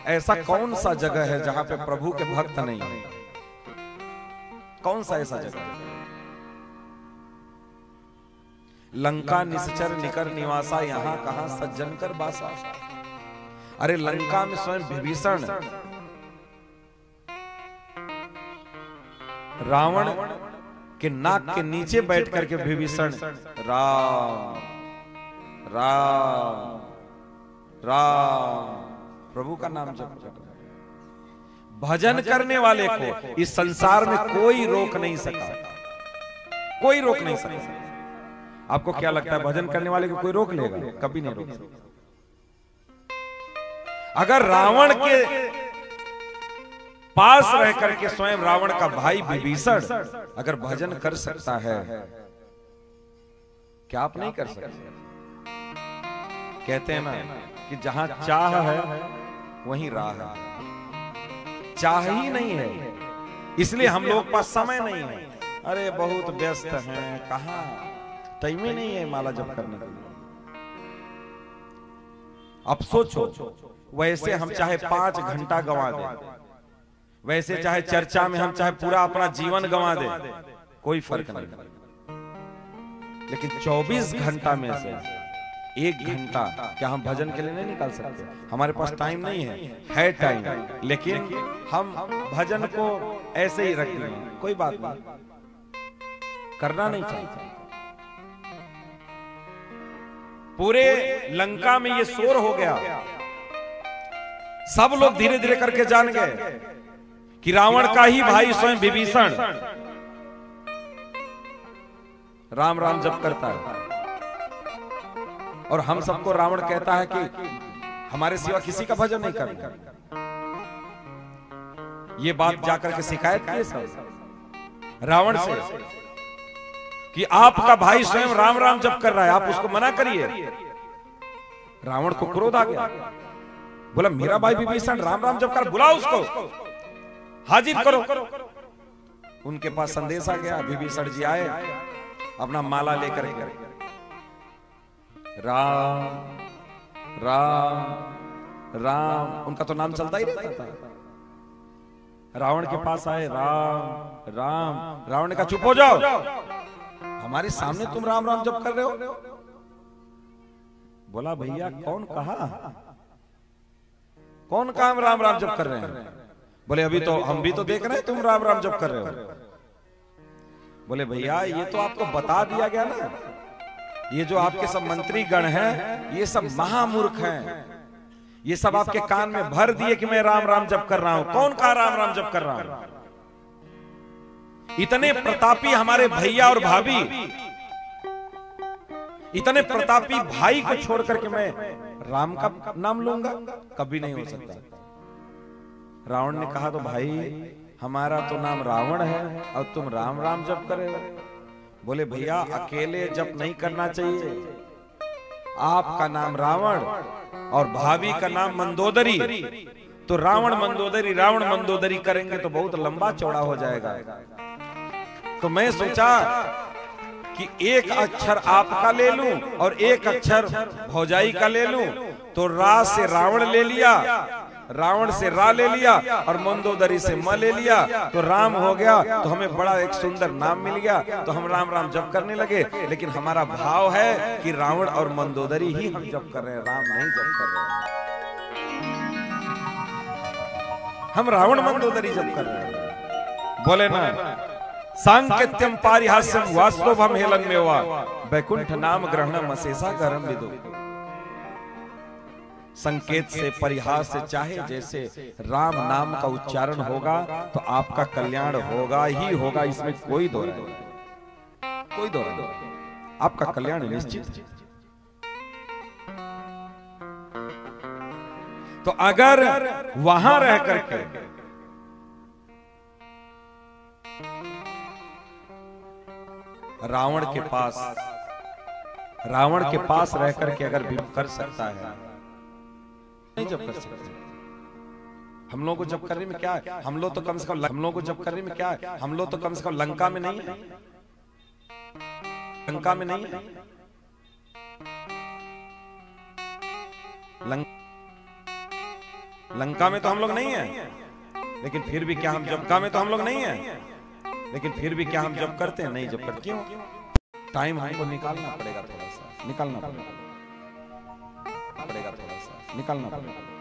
ऐसा कौन सा जगह है जहां पे प्रभु के भक्त नहीं है? कौन सा ऐसा जगह है? लंका निश्चर निकर निवासा, यहां कहां सज्जन कर बासा। अरे लंका में स्वयं विभीषण रावण के नाक के नीचे बैठ करके विभीषण राम राम राम प्रभु का नाम जप कर रहे हैं। भजन करने वाले को इस संसार में कोई रोक नहीं सका, कोई रोक नहीं सका। आपको क्या लगता है भजन करने वाले को कोई रोक लेगा? कभी नहीं रोक सकता। अगर रावण के पास रह करके स्वयं रावण का भाई विभीषण अगर भजन कर सकता है, क्या आप नहीं कर सकते? कहते हैं ना कि जहां चाह है वहीं राह है। चाह ही नहीं है, इसलिए हम लोग पास समय नहीं है। अरे बहुत व्यस्त हैं, कहां टाइम ही नहीं है माला जप करने के लिए। अब सोचो, वैसे हम चाहे 5 घंटा गंवा दें, वैसे चाहे चर्चा में हम चाहे पूरा अपना जीवन गंवा दें, कोई फर्क नहीं। लेकिन 24 घंटा में से 1 घंटा क्या हम भजन के लिए नहीं निकाल सकते? हमारे पास टाइम नहीं है टाइम, लेकिन हम भजन को ऐसे ही रख दें, कोई बात नहीं, करना नहीं चाहिए। पूरे लंका में ये शोर हो गया, सब लोग धीरे धीरे करके जान गए कि रावण का ही भाई स्वयं विभीषण राम राम जप करता है। और हम सबको रावण कहता है कि हमारे सिवा किसी का भजन नहीं करना। ये बात जाकर के शिकायत की सब रावण से कि आपका भाई स्वयं राम राम जप कर रहा है, आप उसको मना करिए। रावण को क्रोध आ गया, बोला मेरा भाई विभीषण राम राम जप कर, बुलाओ उसको, हाजिर करो। उनके पास संदेश आ गया, विभीषण जी आए अपना माला लेकर के, राम राम राम, उनका तो नाम चलता ही रहता था। रावण के पास आए, राम राम। रावण ने कहा चुप हो जाओ, हमारे सामने तुम राम राम जप कर रहे हो। बोला भैया कौन कहा हम राम राम जप कर रहे हैं? बोले अभी तो हम भी तो देख रहे हैं तुम राम राम जप कर रहे हो। बोले भैया ये तो आपको बता दिया गया ना, ये जो आपके सब मंत्री गण हैं ये सब महामूर्ख हैं, ये सब आपके कान में भर दिए कि मैं राम राम जप कर रहा हूं। कौन कहा राम राम जप कर रहा हूं? इतने प्रतापी हमारे भैया और भाभी, इतने प्रतापी भाई को छोड़ करके मैं राम का नाम लूंगा? कभी नहीं हो सकता। रावण ने कहा तो भाई हमारा तो नाम रावण है और तुम राम राम जप कर रहे हो। बोले भैया अकेले जप नहीं करना चाहिए, आपका नाम रावण और भाभी का नाम मंदोदरी, तो रावण मंदोदरी रावण मंदोदरी करेंगे तो बहुत लंबा चौड़ा हो जाएगा। तो मैं सोचा कि एक अक्षर आपका ले लूं और एक अक्षर भौजाई का ले लूं, तो रा से रावण ले लिया, रावण से रा ले लिया और मंदोदरी से म ले लिया, तो राम हो गया। तो हमें बड़ा एक सुंदर नाम मिल गया, तो हम राम राम जप करने लगे। लेकिन हमारा भाव है कि रावण और मंदोदरी ही हम जप कर रहे हैं, राम नहीं जप कर रहे हैं। हम रावण मंदोदरी जप कर रहे हैं। बोले ना सांकेत्यम पारिहास्यम वास्तवम हेलन में हुआ वैकुंठ नाम ग्रहणम अशेषा गरम विदो। संकेत से परिहास से चाहे जैसे राम नाम का उच्चारण होगा तो आपका कल्याण होगा ही होगा, इसमें कोई दो राय नहीं, कोई दो राय नहीं, आपका कल्याण निश्चित है। तो अगर वहां रह करके रावण के पास रह करके अगर भी कर सकता है, नहीं जब कर सकते। हम लोग को जब करने में क्या है, हम लोग तो कम से कम लंका में नहीं है, लंका में नहीं है। लंका में तो हम लोग नहीं है, लेकिन फिर भी क्या हम जब का में तो हम लोग नहीं है, लेकिन फिर भी क्या हम जब करते हैं? नहीं जब करते। क्यों? टाइम हमको निकालना पड़ेगा, थोड़ा सा निकालना पड़ेगा, थोड़ा सा निकालना पड़ेगा।